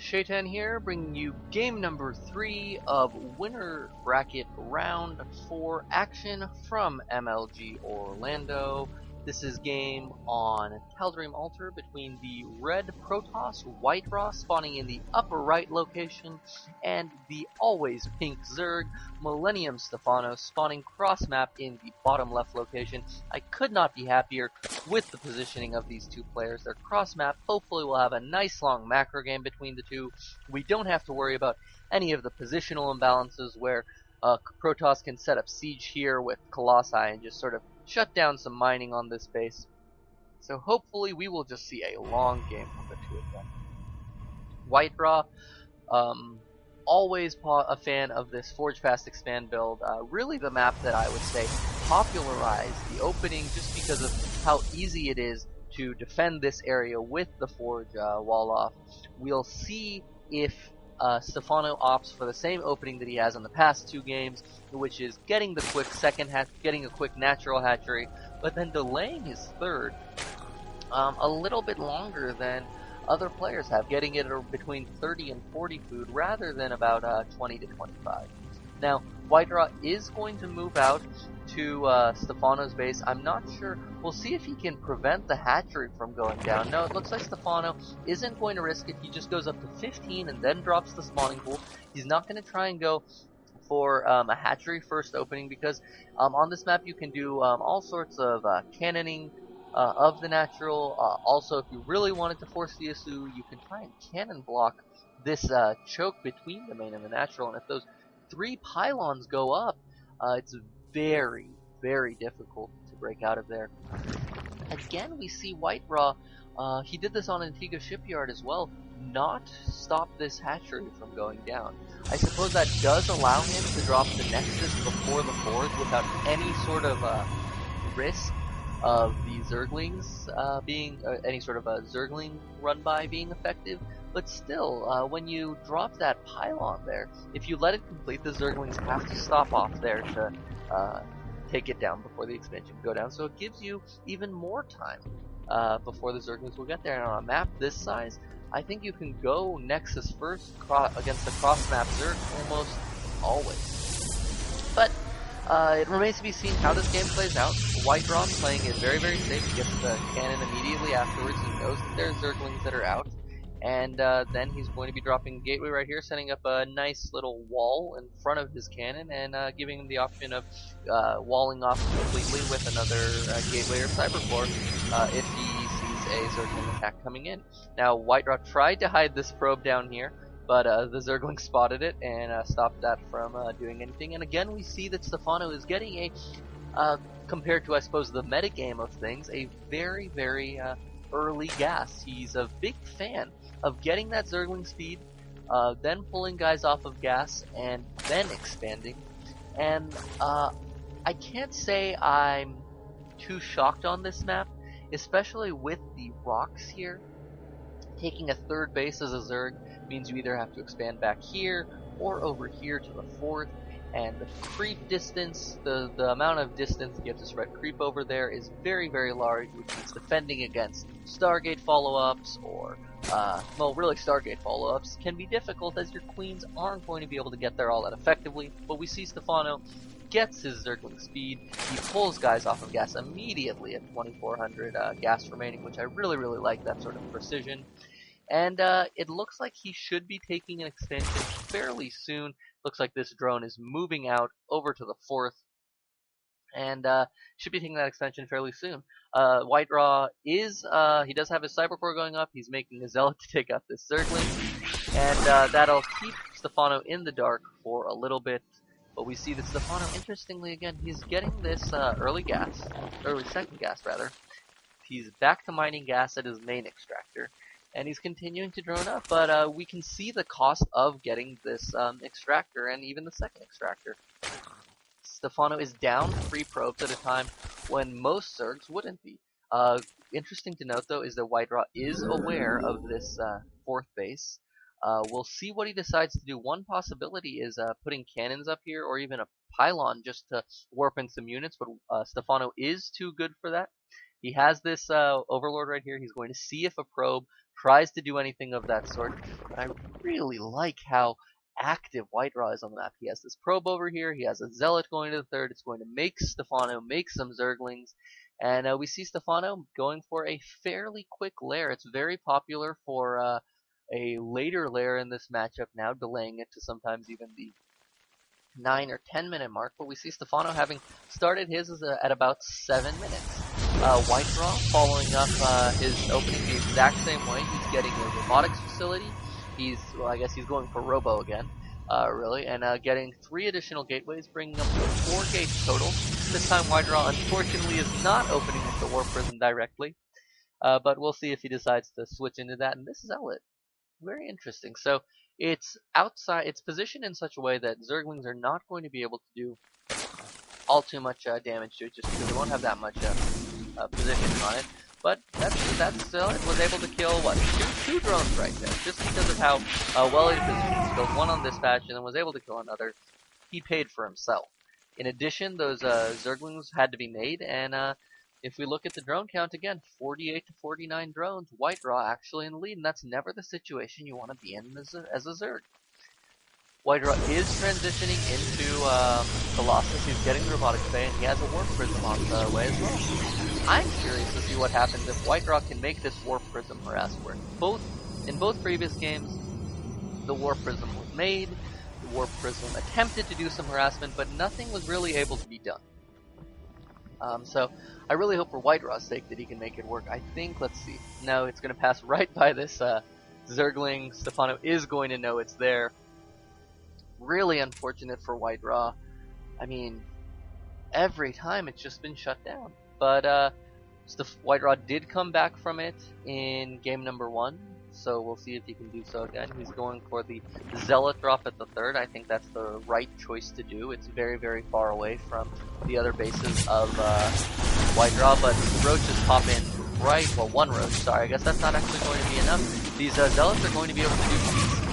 Shaitan here, bringing you game number 3 of winner bracket round 4 action from MLG Orlando. This is game on Tal'Darim altar between the red Protoss White Raw spawning in the upper right location and the always pink Zerg Millennium Stephano spawning cross map in the bottom left location. I could not be happier with the positioning of these two players. They're cross map. Hopefully we'll have a nice long macro game between the two. We don't have to worry about any of the positional imbalances where Protoss can set up siege here with Colossi and just sort of shut down some mining on this base. So hopefully we will just see a long game from the two of them. White Raw, always a fan of this Forge Fast Expand build. Really the map that I would say popularized the opening just because of how easy it is to defend this area with the Forge wall off. We'll see if Stephano opts for the same opening that he has in the past two games, which is getting the quick second hatch, getting a quick natural hatchery, but then delaying his third a little bit longer than other players have, getting it between 30 and 40 food rather than about 20 to 25. Now, White Raw is going to move out to Stephano's base. I'm not sure. We'll see if he can prevent the hatchery from going down. No, it looks like Stephano isn't going to risk it. He just goes up to 15 and then drops the spawning pool. He's not going to try and go for a hatchery first opening because on this map you can do all sorts of cannoning of the natural. Also, if you really wanted to force the issue, you can try and cannon block this choke between the main and the natural. And if those three pylons go up, it's very, very difficult to break out of there. Again, we see White Raw, he did this on Antigua Shipyard as well, not stop this hatchery from going down. I suppose that does allow him to drop the Nexus before the Forge without any sort of risk of the Zerglings being, any sort of a Zergling run by being effective. But still, when you drop that pylon there, if you let it complete, the Zerglings have to stop off there to take it down before the expansion can go down. So it gives you even more time before the Zerglings will get there. And on a map this size, I think you can go Nexus first against the cross-map Zerg almost always. But it remains to be seen how this game plays out. White Raw playing it very, very safe. He gets the cannon immediately afterwards. He knows that there's Zerglings that are out. And then he's going to be dropping a gateway right here, setting up a nice little wall in front of his cannon, and giving him the option of walling off completely with another gateway or cybercore if he sees a Zergling attack coming in. Now, White Raw tried to hide this probe down here, but the Zergling spotted it and stopped that from doing anything. And again, we see that Stephano is getting a, compared to, I suppose, the metagame of things, a very, very early gas. He's a big fan of getting that Zergling speed, then pulling guys off of gas, and then expanding. And I can't say I'm too shocked on this map, especially with the rocks here. Taking a third base as a Zerg means you either have to expand back here or over here to the fourth. And the creep distance, the amount of distance you have to spread creep over there is very, very large, which means defending against Stargate follow-ups or, well, really Stargate follow-ups can be difficult as your queens aren't going to be able to get there all that effectively. But we see Stephano gets his Zergling speed, he pulls guys off of gas immediately at 2400 gas remaining, which I really, really like that sort of precision. And it looks like he should be taking an expansion fairly soon. Looks like this drone is moving out over to the fourth, and should be taking that expansion fairly soon. White Raw is, he does have his Cybercore going up. He's making a Zealot to take out this Zergling, and that'll keep Stephano in the dark for a little bit. But we see that Stephano, interestingly, again, he's getting this early second gas rather. He's back to mining gas at his main extractor. And he's continuing to drone up, but we can see the cost of getting this extractor and even the second extractor. Stephano is down 3 probes at a time when most Zergs wouldn't be. Interesting to note, though, is that White Raw is aware of this fourth base. We'll see what he decides to do. One possibility is putting cannons up here or even a pylon just to warp in some units, but Stephano is too good for that. He has this Overlord right here. He's going to see if a probe tries to do anything of that sort. But I really like how active White Raw is on the map. He has this probe over here. He has a Zealot going to the third. It's going to make Stephano make some Zerglings. And we see Stephano going for a fairly quick lair. It's very popular for a later lair in this matchup now, delaying it to sometimes even the 9 or 10 minute mark. But we see Stephano having started his at about 7 minutes. White Raw following up his opening the exact same way. He's getting a robotics facility. Well, I guess he's going for Robo again, really, and getting 3 additional gateways, bringing up to 4 gates total. This time White Raw, unfortunately, is not opening with the Warp Prism directly, but we'll see if he decides to switch into that. And this is Zealot. Very interesting. So it's outside. It's positioned in such a way that Zerglings are not going to be able to do all too much damage to it, just because they won't have that much positioning on it. But that's Zealot was able to kill what two drones right there, just because of how well he positioned. He killed one on dispatch and then was able to kill another. He paid for himself. In addition, those Zerglings had to be made, and if we look at the drone count again, 48 to 49 drones, White Raw actually in the lead, and that's never the situation you want to be in as a Zerg. White Raw is transitioning into Colossus. He's getting the Robotics Bay, and he has a Warp Prism on the way as well. I'm curious to see what happens if White Raw can make this Warp Prism harass work. In both previous games, the Warp Prism was made, the Warp Prism attempted to do some harassment, but nothing was really able to be done. So I really hope for White Raw's sake that he can make it work. I think, let's see, no, it's going to pass right by this Zergling. Stephano is going to know it's there. Really unfortunate for White Raw. I mean, every time it's just been shut down. But White Raw did come back from it in game number 1, so we'll see if he can do so again. He's going for the Zealot drop at the third. I think that's the right choice to do. It's very, very far away from the other bases of White Raw, but roaches pop in right, well, 1 roach, sorry, I guess that's not actually going to be enough. These Zealots are going to be able to do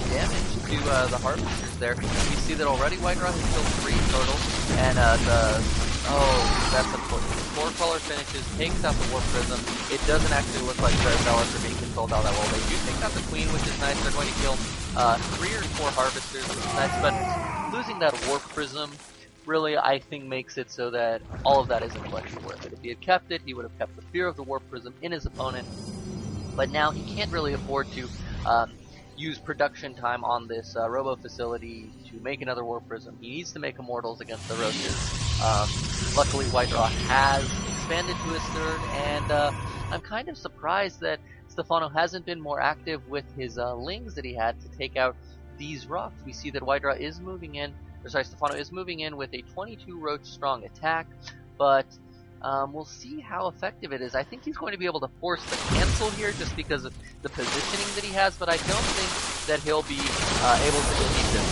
damage to the Harvesters there. We see that already White Raw has killed 3 total, and that's unfortunate. 4-color finishes, takes out the Warp Prism. It doesn't actually look like the Zealots are being controlled all that well. They do take out the Queen, which is nice. They're going to kill 3 or 4 Harvesters, which is nice, but losing that Warp Prism really, I think, makes it so that all of that isn't going to be worth it. If he had kept it, he would have kept the fear of the Warp Prism in his opponent, but now he can't really afford to use production time on this Robo facility to make another Warp Prism. He needs to make Immortals against the Roaches. Luckily, White Raw has expanded to his third, and I'm kind of surprised that Stephano hasn't been more active with his Lings that he had to take out these rocks. We see that White Raw is moving in, Stephano is moving in with a 22 roach strong attack, but we'll see how effective it is. I think he's going to be able to force the cancel here just because of the positioning that he has, but I don't think that he'll be able to defeat this.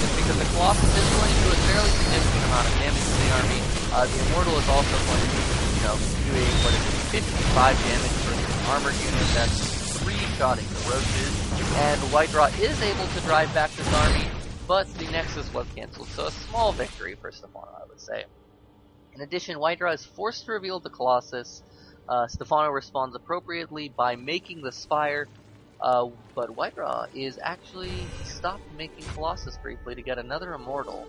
Just because the Colossus is going to do a fairly significant amount of damage to the army. The Immortal is also going to be, doing what is 55 damage for an armored unit that's 3-shotting the roaches. And White Raw is able to drive back this army, but the Nexus was cancelled, so a small victory for Stephano, I would say. In addition, White Raw is forced to reveal the Colossus. Stephano responds appropriately by making the Spire, but White Raw is actually stopped making Colossus briefly to get another Immortal.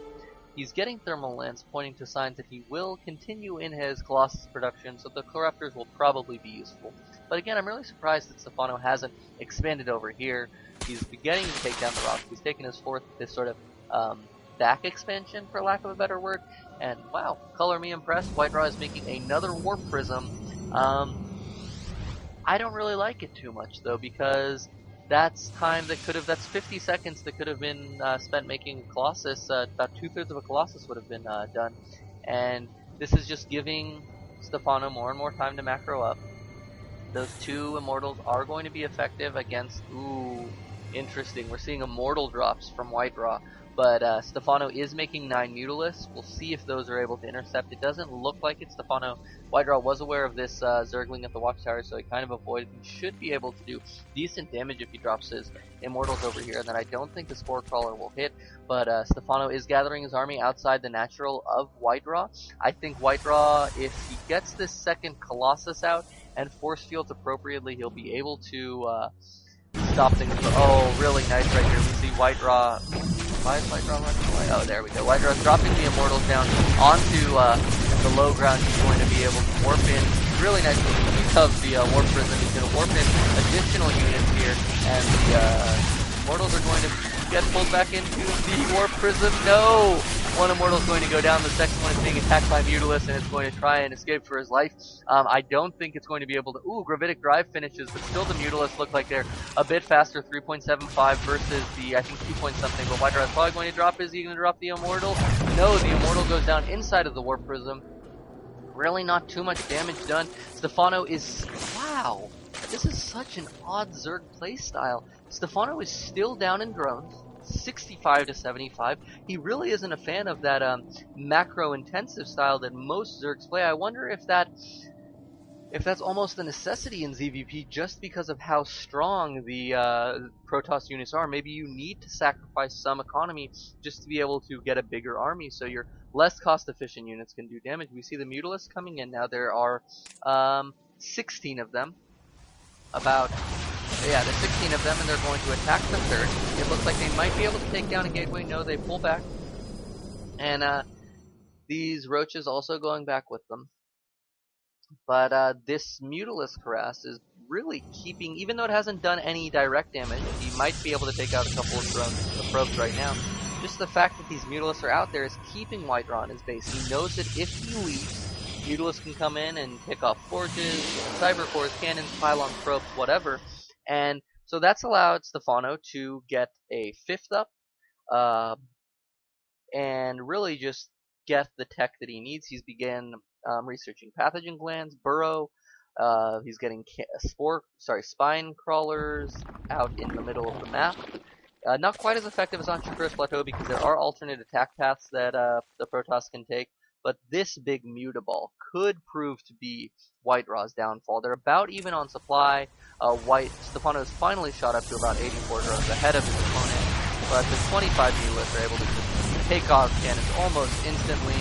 He's getting Thermal Lance, pointing to signs that he will continue in his Colossus production, so the Corruptors will probably be useful. But again, I'm really surprised that Stephano hasn't expanded over here. He's beginning to take down the rocks. He's taken his this sort of back expansion, for lack of a better word, and wow, color me impressed. White Raw is making another Warp Prism. I don't really like it too much though, because that's 50 seconds that could have been spent making Colossus. About 2/3 of a Colossus would have been done, and this is just giving Stephano more and more time to macro up. Those 2 Immortals are going to be effective against, Interesting. We're seeing immortal drops from White Raw, but Stephano is making 9 Mutalisks. We'll see if those are able to intercept. It doesn't look like it. Stephano, White Raw was aware of this Zergling at the Watchtower, so he kind of avoided. He should be able to do decent damage if he drops his Immortals over here, and then I don't think the Spore Crawler will hit, but Stephano is gathering his army outside the natural of White Raw. I think White Raw, if he gets this second Colossus out and force fields appropriately, he'll be able to stop things. Oh, really nice right here. We see White Raw. Why is White Raw running away? Oh, there we go. White Raw's dropping the Immortals down onto the low ground. He's going to be able to warp in. Really nice use of the Warp Prism. He's going to warp in additional units here, and the Immortals are going to get pulled back into the Warp Prism. No! One Immortal is going to go down. The second one is being attacked by Mutalisk, and it's going to try and escape for his life. I don't think it's going to be able to... Ooh, Gravitic Drive finishes, but still the Mutalisk look like they're a bit faster. 3.75 versus the, I think, 2 point something. But White Raw is probably going to drop. Is he going to drop the Immortal? No, the Immortal goes down inside of the Warp Prism. Really not too much damage done. Stephano is... Wow! This is such an odd Zerg playstyle. Stephano is still down in drones. 65 to 75. He really isn't a fan of that macro intensive style that most Zergs play. I wonder if that's almost a necessity in ZvP just because of how strong the Protoss units are. Maybe you need to sacrifice some economy just to be able to get a bigger army, so your less cost efficient units can do damage. We see the Mutalisks coming in now. There are 16 of them. There's 16 of them, and they're going to attack the third. It looks like they might be able to take down a gateway. No, they pull back. And these roaches also going back with them. But this Mutalisk harass is really keeping, even though it hasn't done any direct damage, he might be able to take out a couple of probes right now. Just the fact that these Mutalisks are out there is keeping White Raw on his base. He knows that if he leaves, Mutalisks can come in and pick off forges, cyber cores, cannons, pylons, probes, whatever. And so that's allowed Stephano to get a 5th up, and really just get the tech that he needs. He's began researching pathogen glands, burrow. He's getting spine crawlers out in the middle of the map. Not quite as effective as on Shakura's Plateau because there are alternate attack paths that the Protoss can take. But this big Mutaball could prove to be White Raw's downfall. They're about even on supply. Stephano has finally shot up to about 84 drones ahead of his opponent, but the 25 Mutalisks are able to just take off cannons almost instantly.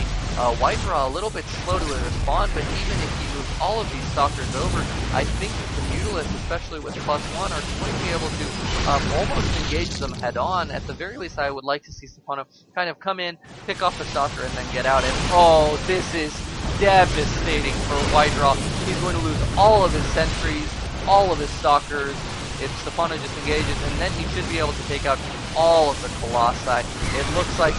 White Raw a little bit slow to respond, but even if he moves all of these Stalkers over, I think that the Mutalisks, especially with +1, are going to be able to almost engage them head on. At the very least, I would like to see Stephano kind of come in, pick off the Stalker, and then get out. And oh, this is devastating for White Raw. He's going to lose all of his sentries, all of his Stalkers. If Stephano just engages, and then he should be able to take out all of the Colossi. It looks like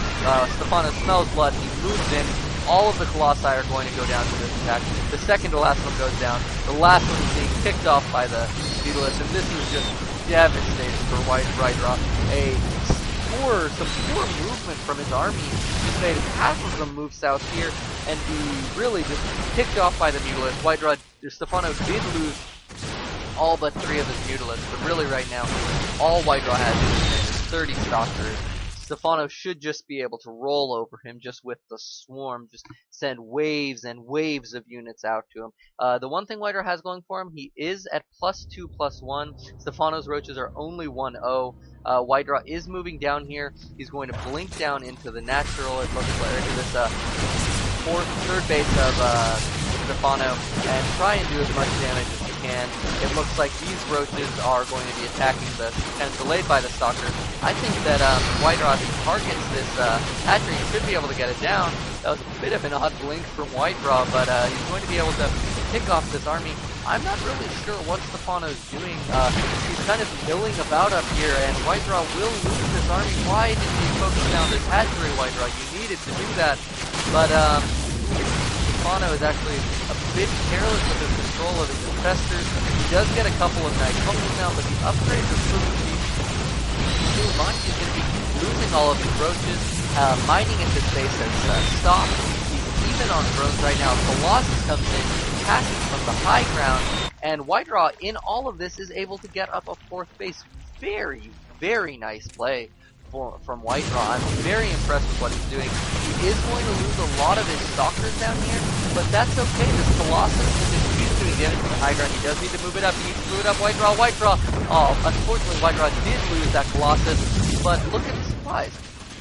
Stephano smells blood. He moves in. All of the Colossi are going to go down to this attack. The second to last one goes down. The last one is being picked off by the Mutalisks, and this is just devastating for White Raw. Some poor movement from his army just made half of them move south here, and be really just picked off by the Mutalisks. Stephano did lose all but 3 of his Mutalisks, but really right now, all White Raw has is 30 Stalkers. Stephano should just be able to roll over him just with the swarm, just send waves and waves of units out to him. The one thing White Raw has going for him, he is at +2/+1. Stephano's roaches are only 1-0. White Raw is moving down here. He's going to blink down into the natural. It looks like into this third base of Stephano and try and do as much damage as he can. It looks like these roaches are going to be attacking the and delayed by the Stalkers. I think that White Raw, if he targets this hatchery, he should be able to get it down. That was a bit of an odd blink from White Raw, but he's going to be able to pick off this army. I'm not really sure what Stephano's doing. He's kind of milling about up here, and White Raw will lose this army. Why didn't he focus down this hatchery, White Raw? You needed to do that. But Stephano is actually a bit careless with his control of his infestors. He does get a couple of nice fumbles now, but the upgrades are proving to be too much. He's going to be losing all of his roaches. Mining at this base has stopped. He's even on drones right now. Colossus comes in, passes from the high ground, and White Raw in all of this is able to get up a 4th base very, very nice play from Whiterah. I'm very impressed with what he's doing. He is going to lose a lot of his stalkers down here, but that's okay. This Colossus, if he's doing damage from the high ground, he does need to move it up. He needs to move it up. Whiterah. Oh, unfortunately, Whiterah did lose that Colossus, but look at the supplies.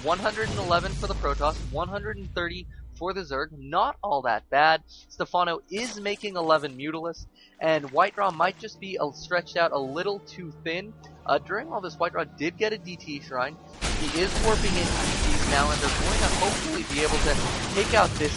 111 for the Protoss, 130 for the Zerg. Not all that bad. Stephano is making 11 Mutalisks, and Whiterah might just be stretched out a little too thin. During all this, Whiterah did get a DT Shrine. He is warping in DTs now, and they're going to hopefully be able to take out this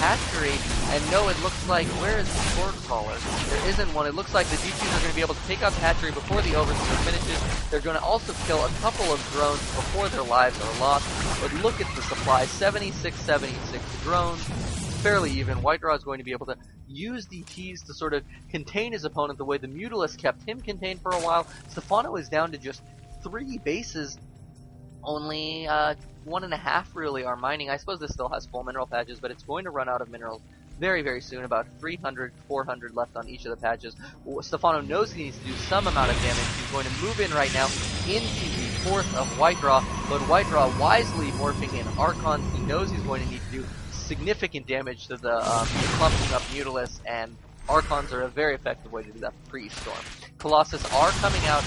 hatchery. And no, it looks like, where is the Sword Crawler? There isn't one. It looks like the DTs are going to be able to take out the hatchery before the Overseer finishes. They're going to also kill a couple of drones before their lives are lost. But look at the supply, 76 drones. Fairly even. Whiterah is going to be able to use DTs to sort of contain his opponent the way the Mutalisk kept him contained for a while. Stephano is down to just 3 bases. Only 1.5 really are mining. I suppose this still has full mineral patches, but it's going to run out of minerals very, very soon. About 300, 400 left on each of the patches. Stephano knows he needs to do some amount of damage. He's going to move in right now into the 4th of Whiterah, but Whiterah wisely morphing in Archons. He knows he's going to need to do significant damage to the clumping up Mutalisks, and Archons are a very effective way to do that pre-storm. Colossus are coming out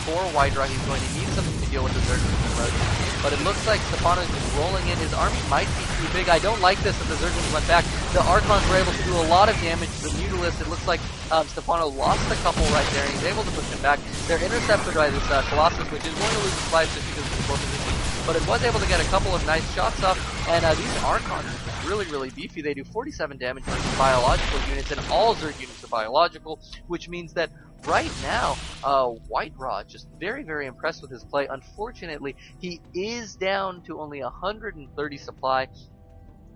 for Whiterah. He's going to need something to deal with the Zerglings and Roaches, but it looks like Stephano is just rolling in. His army might be too big. I don't like this that the Zerglings went back. The Archons were able to do a lot of damage to the Mutalisks. It looks like Stephano lost a couple right there, and he's able to push them back. They're intercepted by this Colossus, which is going to lose his life just because of his poor position, but it was able to get a couple of nice shots off, and these Archons are really, really beefy. They do 47 damage versus biological units, and all Zerg units are biological, which means that right now, Whiterah just very, very impressed with his play. Unfortunately, he is down to only 130 supply,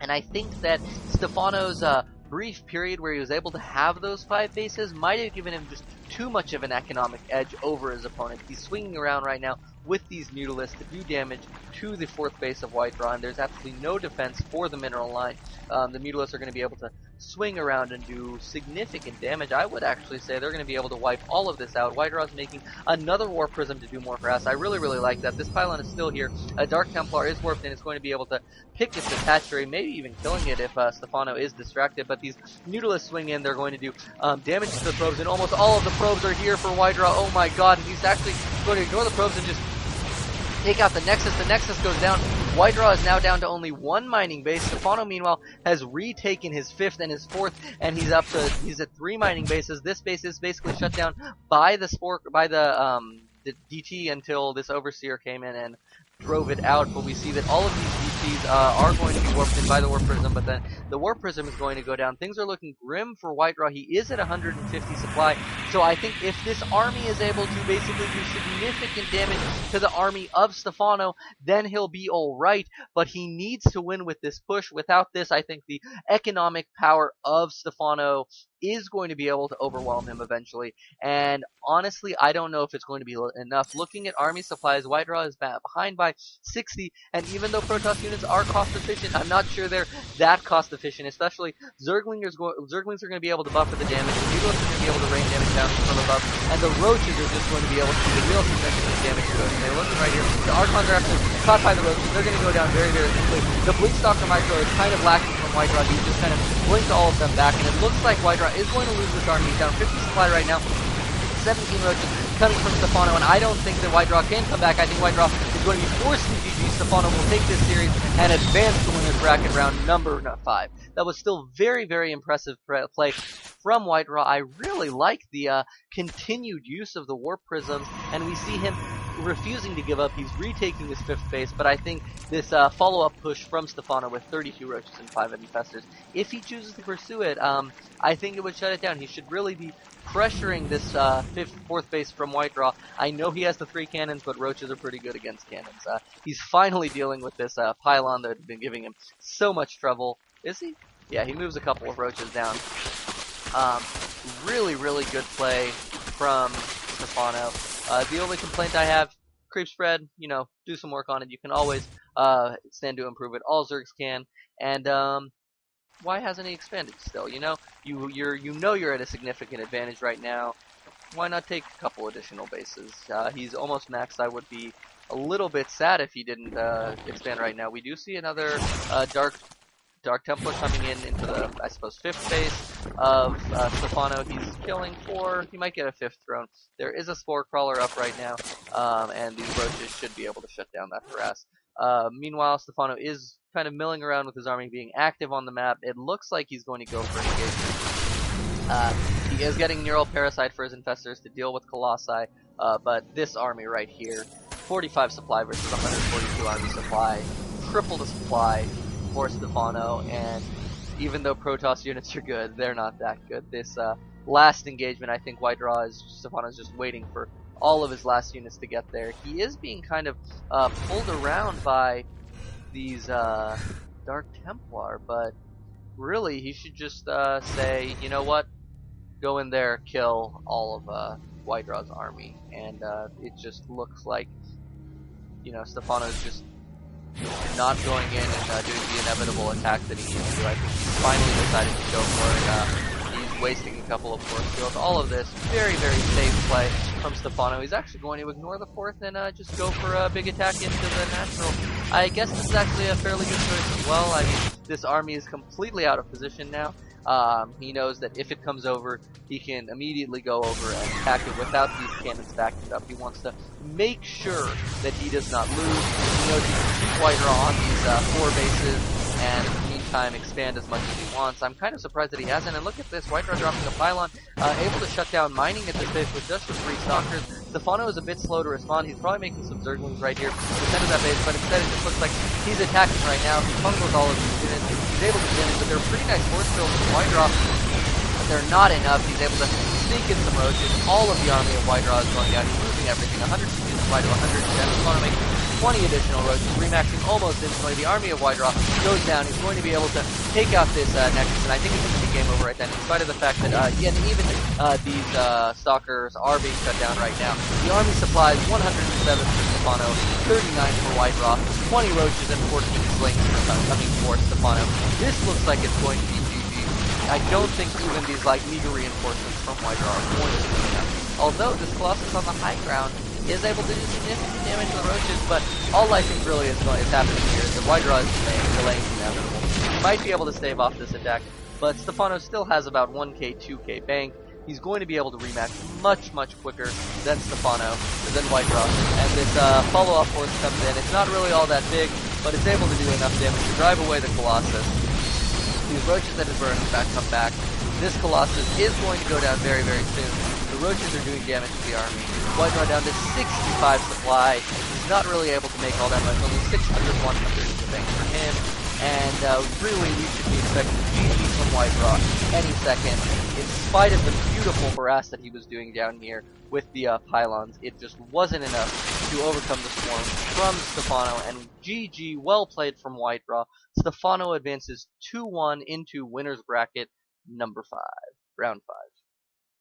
and I think that Stephano's brief period where he was able to have those 5 bases might have given him just too much of an economic edge over his opponent. He's swinging around right now with these Mutalisks to do damage to the 4th base of Whiterah, and there's absolutely no defense for the mineral line. The Mutalisks are going to be able to swing around and do significant damage. I would actually say they're going to be able to wipe all of this out. Whiterah's making another War Prism to do more for us. I really, really like that. This pylon is still here. A Dark Templar is warped in. It's going to be able to pick at this hatchery, maybe even killing it if Stephano is distracted. But these Mutalisks swing in. They're going to do damage to the probes, and almost all of the probes are here for Whiterah. Oh my god, he's actually going to ignore the probes and just take out the Nexus. The Nexus goes down. Whiterah is now down to only 1 mining base. Stephano, meanwhile, has retaken his 5th and his 4th, and he's at 3 mining bases. This base is basically shut down by the DT until this Overseer came in and drove it out. But we see that all of these DTs are going to be warped in by the Warp Prism, but then the Warp Prism is going to go down. Things are looking grim for Whiterah. He is at 150 supply, so I think if this army is able to basically do significant damage to the army of Stephano, then he'll be alright, but he needs to win with this push. Without this, I think the economic power of Stephano is going to be able to overwhelm him eventually, and honestly, I don't know if it's going to be enough. Looking at army supplies, Whiterah is behind by 60, and even though Protoss units are cost efficient, I'm not sure they're that cost efficient, especially Zerglings are going to be able to buffer the damage, and Mutalisks are going to be able to rain damage down from above, and the Roaches are just going to be able to do the real significant damage to those. And they're looking right here. The Archons are actually caught by the Roaches. They're going to go down very, very quickly. The Bleakstalker Micro is kind of lacking from Whiterah. He's just kind of blinked all of them back, and it looks like Whiterah is going to lose this army. He's down 50 supply right now. 17 Roaches coming from Stephano, and I don't think that Whiterah can come back. I think Whiterah is going to be forced to GG. Stephano will take this series and advance to winner's bracket round number 5. That was still very, very impressive play from Whiterah. I really like the continued use of the Warp Prisms, and we see him refusing to give up. He's retaking his 5th base, but I think this follow-up push from Stephano with 32 Roaches and 5 Infestors, if he chooses to pursue it, I think it would shut it down. He should really be pressuring this 4th base from Whiterah. I know he has the 3 cannons, but Roaches are pretty good against cannons. He's finally dealing with this pylon that had been giving him so much trouble. Is he? Yeah, he moves a couple of Roaches down. Really, really good play from Stephano. The only complaint I have, creep spread, do some work on it. You can always stand to improve it. All Zergs can. And why hasn't he expanded still? You're at a significant advantage right now. why not take a couple additional bases? He's almost maxed. I would be a little bit sad if he didn't expand right now. We do see another Dark Templar coming in into the, I suppose, 5th base of Stephano. He's killing 4. He might get a 5th throne. There is a Spore Crawler up right now, and these roaches should be able to shut down that harass. Meanwhile, Stephano is kind of milling around with his army, being active on the map. It looks like he's going to go for an engagement. He is getting Neural Parasite for his Infestors to deal with Colossi, but this army right here, 45 supply versus 142 army supply, triple the supply for Stephano, and even though Protoss units are good, they're not that good. This last engagement, I think White-Raw is Stephano's just waiting for all of his last units to get there. He is being kind of pulled around by these Dark Templar, but really he should just say, you know what, go in there, kill all of White-Raw's army, and it just looks like, you know, Stephano's just not going in and doing the inevitable attack that he used to. I think he's finally decided to go for it. He's wasting a couple of force fields. All of this very, very safe play from Stephano. He's actually going to ignore the 4th and just go for a big attack into the natural. I guess this is actually a fairly good choice as well. I mean, this army is completely out of position now. He knows that if it comes over, he can immediately go over and attack it without these cannons backing it up. He wants to make sure that he does not lose. He knows he can keep White-Raw on these 4 bases, and in the meantime expand as much as he wants. I'm kind of surprised that he hasn't, and look at this, White-Raw dropping a pylon, able to shut down mining at this base with just the 3 stalkers. Stephano is a bit slow to respond. He's probably making some Zerglings right here to the center of that base, but instead it just looks like he's attacking right now. He bungles all of his units. He's able to damage, but they're pretty nice force fields from White-Raw, but they're not enough. He's able to sneak in some roaches. All of the army of White-Raw is going down. He's losing everything. 100 supply to 110. Stephano makes 20 additional roaches, remaxing almost instantly. The army of White-Raw goes down. He's going to be able to take out this Nexus, and I think it's going to be game over right then, in spite of the fact that even these Stalkers are being shut down right now. The army supplies 107 for Stephano, 39 for White-Raw, 20 roaches and 14 slings coming for Stephano. This looks like it's going to be GG. I don't think even these meager reinforcements from White-Raw are going to be enough. Although this Colossus on the high ground is able to do significant damage to the roaches, but all I think really is happening here is that White-Raw is delaying the inevitable. He might be able to stave off this attack, but Stephano still has about 1k, 2k bank. He's going to be able to remax much, much quicker than Stephano, than White-Raw. And this follow-up force comes in. It's not really all that big, but it's able to do enough damage to drive away the Colossus. These roaches that have burned come back. This Colossus is going to go down very, very soon. The roaches are doing damage to the army. White-Raw down to 65 supply. He's not really able to make all that much. Only 600, 100 is the bank for him. And really, we should be expecting GG from White-Raw any second. In spite of the beautiful harass that he was doing down here with the pylons, it just wasn't enough to overcome the swarm from Stephano. And GG, well played from White-Raw. Stephano advances 2-1 into winner's bracket number 5, round 5.